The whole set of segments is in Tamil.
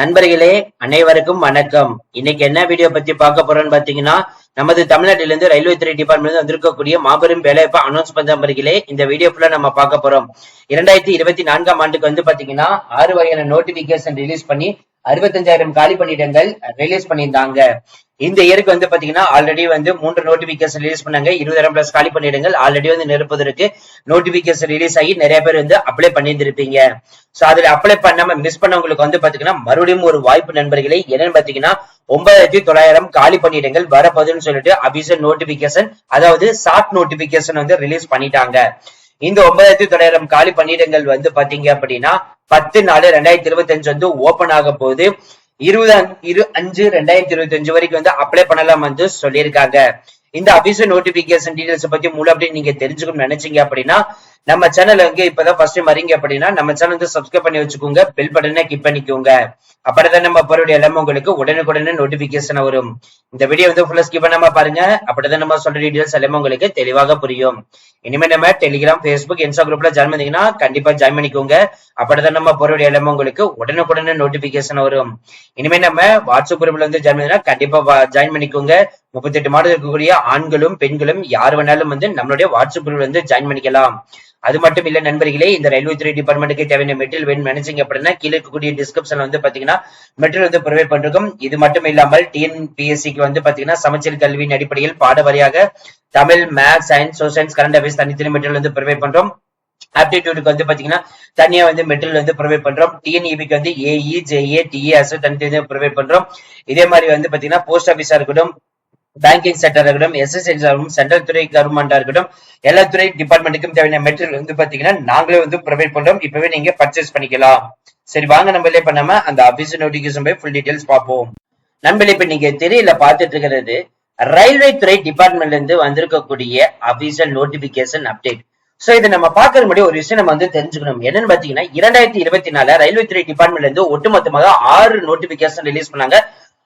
நண்பர்களே, அனைவருக்கும் வணக்கம். இன்னைக்கு என்ன வீடியோ பத்தி பார்க்க போறோம்னு பாத்தீங்கன்னா, நமது தமிழ்நாட்டிலிருந்து ரயில்வே துறை டிபார்ட்மெண்ட் வந்திருக்கக்கூடிய மாபெரும் வேலைவாய்ப்பு அனௌன்ஸ் பண்ண நண்பர்களே, இந்த வீடியோ ஃபுல்லா நம்ம பார்க்க போறோம். 2024ஆம் ஆண்டுக்கு பாத்தீங்கன்னா 6 வகையான நோட்டிபிகேஷன் ரிலீஸ் பண்ணி 65,000 காலி பணியிடங்கள் ரிலீஸ் பண்ணியிருந்தாங்க. இந்த இயருக்கு பாத்தீங்கன்னா ஆல்ரெடி 3 நோட்டிபிகேஷன் ரிலீஸ் பண்ணாங்க. 20,000 பிளஸ் காலி பணியிடங்கள் ஆல்ரெடி நிரப்புவதற்கு நோட்டிபிகேஷன் ரிலீஸ் ஆகி நிறைய பேர் அப்ளை பண்ணியிருந்திருப்பீங்க. சோ அதுல அப்ளை பண்ணாம மிஸ் பண்ணவங்களுக்கு பாத்தீங்கன்னா மறுபடியும் ஒரு வாய்ப்பு நண்பர்களே. என்னன்னு பாத்தீங்கன்னா 9,900 காலி பணியிடங்கள் வரப்போகுதுன்னு சொல்லிட்டு அபிஷியல் நோட்டிபிகேஷன், அதாவது ஷார்ட் நோட்டிபிகேஷன் ரிலீஸ் பண்ணிட்டாங்க. இந்த 9,900 காலி பணியிடங்கள் பாத்தீங்க அப்படின்னா 10/4/2025 ஓபன் ஆக போகுது. 20/5/2025 வரைக்கும் அப்ளை பண்ணலாம் சொல்லியிருக்காங்க. இந்த அபிஷியல் நோட்டிபிகேஷன் டீடைல்ஸ் பத்தி முழு அப்படி நீங்க தெரிஞ்சுக்கணும்னு நினைச்சீங்க அப்படின்னா நம்ம சேனல் இப்பதான் ஃபர்ஸ்ட் டைம் வரீங்க அப்படின்னா நம்ம சேனல் சப்ஸ்கிரைப் பண்ணி வச்சுக்கோங்க, பெல் பட்டனை கிளிக் பண்ணிக்கோங்க. அப்படிதான் நம்ம போறோடைய எல்லாமே உங்களுக்கு உடனுக்குடனே நோட்டிபிகேஷன் வரும். இந்த வீடியோ ஃபுல்லா ஸ்கிப் பண்ணாம பாருங்க, அப்படிதான் நம்ம சொல்ற டீடைல்ஸ் எல்லாமே உங்களுக்கு தெளிவாக புரியும். இனிமே நம்ம டெலிகிராம், ஃபேஸ்புக், இன்ஸ்டா குரூப்ல ஜாயின் பண்ணீங்கன்னா கண்டிப்பா ஜாயின் பண்ணிக்கோங்க. அப்படிதான் நம்ம போறோடைய எல்லாமே உங்களுக்கு உடனுக்குடனே நோட்டிபிகேஷன் வரும். இனிமே நம்ம வாட்ஸ்அப் குரூப்ல ஜாயின் பண்ணீங்கன்னா கண்டிப்பா ஜாயின் பண்ணிக்கோங்க. 38 மாதம் இருக்கக்கூடிய ஆண்களும் பெண்களும் யார் வேணாலும் நம்மளுடைய வாட்ஸ்அப் குரூப்ல ஜாயின் பண்ணிக்கலாம். அது மட்டும் இல்ல நண்பர்களே, இந்த ரயில்வே துறை டிபார்ட்மெண்ட்டுக்கு தேவையான மெட்டீரியல் வேணும் நினைச்சீங்க அப்படின்னா கீழே இருக்கக்கூடிய டிஸ்கிரிப்ஷன்ல பாத்தீங்கன்னா மெட்டீரியல் ப்ரொவைட் பண்றோம். இது மட்டும் இல்லாமல் டிஎன்பிஎஸ்சிக்கு பாத்தீங்கன்னா சமச்சீர் கல்வியின் அடிப்படையில் பாட வாரியாக Tamil, maths, science, social science, current affairs தனித்தனி மெட்டீரியல் ப்ரொவைட் பண்றோம். ஆப்டிடியூடுக்கு பாத்தீங்கன்னா தனியா மெட்டீரியல் ப்ரொவைட் பண்றோம். டிஎன்இபிக்கு ஏஇ, ஜேஏ, டிஏஎஸ் தனித்தனி ப்ரொவைட் பண்றோம். இதே மாதிரி பாத்தீங்கன்னா போஸ்ட் ஆபீஸா இருக்கட்டும், பேங்கிங் செக்டர் இருக்கட்டும், எஸ்எஸ்எல் சென்ட்ரல் துறை கவர்மெண்டா இருக்கட்டும், எல்லா துறை டிபார்ட்மெண்ட்டுக்கும் தேவையான மெட்டீரியல் பாத்தீங்கன்னா நாங்களே ப்ரொவைட் பண்றோம். இப்பவே நீங்க பர்ச்சேஸ் பண்ணிக்கலாம். சரி வாங்க நம்ம பண்ணாம அந்த அபிஷியல் நோட்டிபிகேஷன் போய் ஃபுல் டீடைல்ஸ் பார்ப்போம். நண்பர்களே, இப்ப நீங்க தெரியல பாத்துட்டு இருக்கிறது ரயில்வே துறை டிபார்ட்மெண்ட்ல வந்திருக்கக்கூடிய அபிஷியல் நோட்டிபிகேஷன் அப்டேட். சோ இதை நம்ம பாக்குற முன்னாடி ஒரு விஷயம் நம்ம தெரிஞ்சுக்கணும். என்னன்னு பாத்தீங்கன்னா 2024 ரயில்வே துறை டிபார்ட்மெண்ட்ல ஒட்டுமொத்தமாக 6 நோட்டிபிகேஷன் ரிலீஸ் பண்ணாங்க.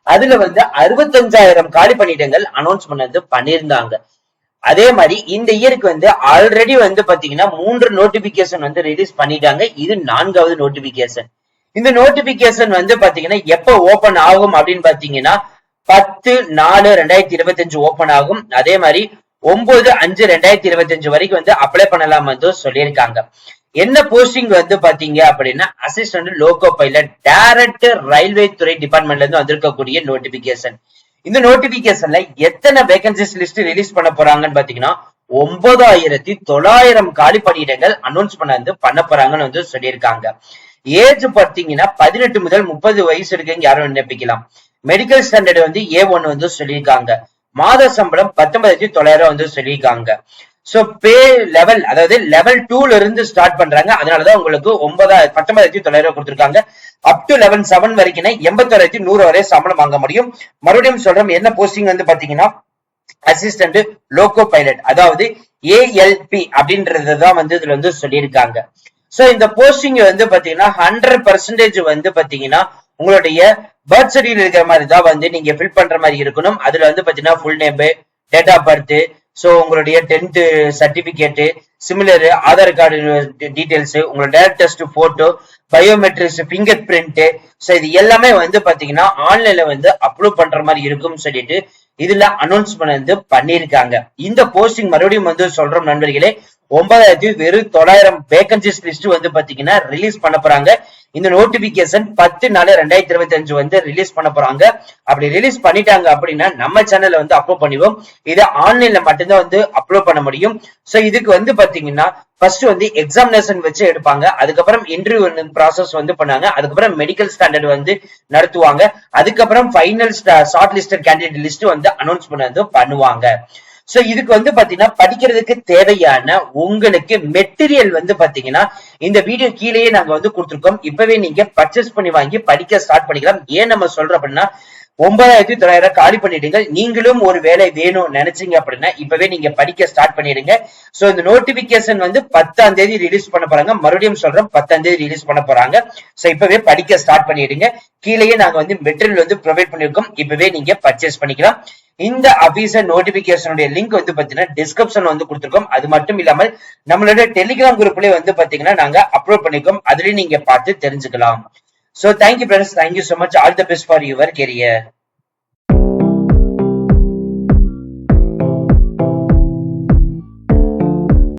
அதுல 65,000 காலி பணியிடங்கள் அனௌன்ஸ் பண்ணியிருந்தாங்க. அதே மாதிரி இந்த இயருக்கு ஆல்ரெடி பாத்தீங்கன்னா 3 நோட்டிபிகேஷன் ரிலீஸ் பண்ணிட்டாங்க. இது 4வது நோட்டிபிகேஷன். இந்த நோட்டிபிகேஷன் பாத்தீங்கன்னா எப்ப ஓபன் ஆகும் அப்படின்னு பாத்தீங்கன்னா 10/4/2025 ஓபன் ஆகும். அதே மாதிரி 9/5/2025 வரைக்கும் அப்ளை பண்ணலாம் சொல்லியிருக்காங்க. என்ன போஸ்டிங் பாத்தீங்க அப்படின்னா assistant loco pilot, direct railway துறை டிபார்ட்மெண்ட்ல வந்திருக்கக்கூடிய நோட்டிபிகேஷன். இந்த நோட்டிபிகேஷன்ல எத்தனை வேகன்சிஸ் லிஸ்ட் ரிலீஸ் பண்ண போறாங்கன்னு பாத்தீங்கன்னா 9,900 காலி பணியிடங்கள் அனௌன்ஸ் பண்ண போறாங்கன்னு சொல்லியிருக்காங்க. ஏஜ் பாத்தீங்கன்னா 18 முதல் 30 வயசு இருக்கவங்க யாரும் விண்ணப்பிக்கலாம். மெடிக்கல் ஸ்டாண்டர்ட் A1 சொல்லியிருக்காங்க. மாத சம்பளம் 19,900 சொல்லியிருக்காங்க. சோ பே லெவல், அதாவது லெவல் 2ல இருந்து ஸ்டார்ட் பண்றாங்க. அதனாலதான் உங்களுக்கு 19,900 கொடுத்திருக்காங்க. அப் டு லெவல் 7 வரைக்கும் 81,100 வரை சம்பளம் வாங்க முடியும். மறுபடியும் சொல்றோம், என்ன போஸ்டிங் பாத்தீங்கன்னா அசிஸ்டன்ட் லோகோ பைலட், அதாவது ALP அப்படின்றதுதான் இதுல சொல்லியிருக்காங்க. சோ இந்த போஸ்டிங் பாத்தீங்கன்னா 100% பாத்தீங்கன்னா உங்களுடைய பர்த் சர்டிபிகேட் இருக்கிற மாதிரி தான் நீங்க ஃபில் பண்ற மாதிரி இருக்கணும். அதுல பாத்தீங்கன்னா full name, date of birth, so உங்களுடைய 10th certificate, similar Aadhaar card details, உங்களோட direct test photo, biometrics, fingerprint, so இது எல்லாமே பாத்தீங்கன்னா ஆன்லைன்ல அப்லோட் பண்ற மாதிரி இருக்கும் சொல்லிட்டு இதுல அனௌன்ஸ் பண்ணிருக்காங்க. இந்த போஸ்டிங் மறுபடியும் சொல்றோம் நண்பர்களே, 9,900 வேகன்சிஸ் லிஸ்ட் பாத்தீங்கன்னா ரிலீஸ் பண்ண போறாங்க. இந்த நோட்டிபிகேஷன் 10/4/2025 ரிலீஸ் பண்ண போறாங்க. அப்படி ரிலீஸ் பண்ணிட்டாங்க அப்படின்னா நம்ம சேனல்ல அப்லோட் பண்ணுவோம். இதை ஆன்லைன்ல மட்டும்தான் அப்லோட் பண்ண முடியும். சோ இதுக்கு பாத்தீங்கன்னா ஃபர்ஸ்ட் எக்ஸாமினேஷன் வச்சு எடுப்பாங்க. அதுக்கப்புறம் இன்டர்வியூ ப்ராசஸ் பண்ணாங்க. அதுக்கப்புறம் மெடிக்கல் ஸ்டாண்டர்ட் நடத்துவாங்க. அதுக்கப்புறம் final short listed candidate list announce பண்ணுவாங்க. சோ இதுக்கு பாத்தீங்கன்னா படிக்கிறதுக்கு தேவையான உங்களுக்கு மெட்டீரியல் பாத்தீங்கன்னா இந்த வீடியோ கீழேயே நாங்க கொடுத்திருக்கோம். இப்பவே நீங்க பர்ச்சேஸ் பண்ணி வாங்கி படிக்க ஸ்டார்ட் பண்ணிக்கலாம். ஏன் நம்ம சொல்றோம் அப்படின்னா 9,900 காலி பண்ணிடுங்க. நீங்களும் ஒரு வேலை வேணும் நினைச்சீங்க அப்படின்னா இப்பவே நீங்க படிக்க ஸ்டார்ட் பண்ணிடுங்க. சோ இந்த நோட்டிபிகேஷன் 10ஆம் தேதி ரிலீஸ் பண்ண போறாங்க. மறுபடியும் சொல்றோம் 10ஆம் தேதி ரிலீஸ் பண்ண போறாங்க. சோ இப்பவே படிக்க ஸ்டார்ட் பண்ணிடுங்க. கீழேயே நாங்க மெட்டீரியல் ப்ரொவைட் பண்ணிருக்கோம். இப்பவே நீங்க பர்ச்சேஸ் பண்ணிக்கலாம். இந்த அபிஷியல் நோட்டிபிகேஷன் லிங்க் பாத்தீங்கன்னா டிஸ்கிரிப்ஷன் கொடுத்திருக்கோம். அது மட்டும் இல்லாமல் நம்மளோட டெலிகிராம் குரூப்லயே பாத்தீங்கன்னா நாங்க அப்லோட் பண்ணிருக்கோம். அதுலயும் நீங்க பார்த்து தெரிஞ்சுக்கலாம். So thank you, brothers. Thank you so much. All the best for your career.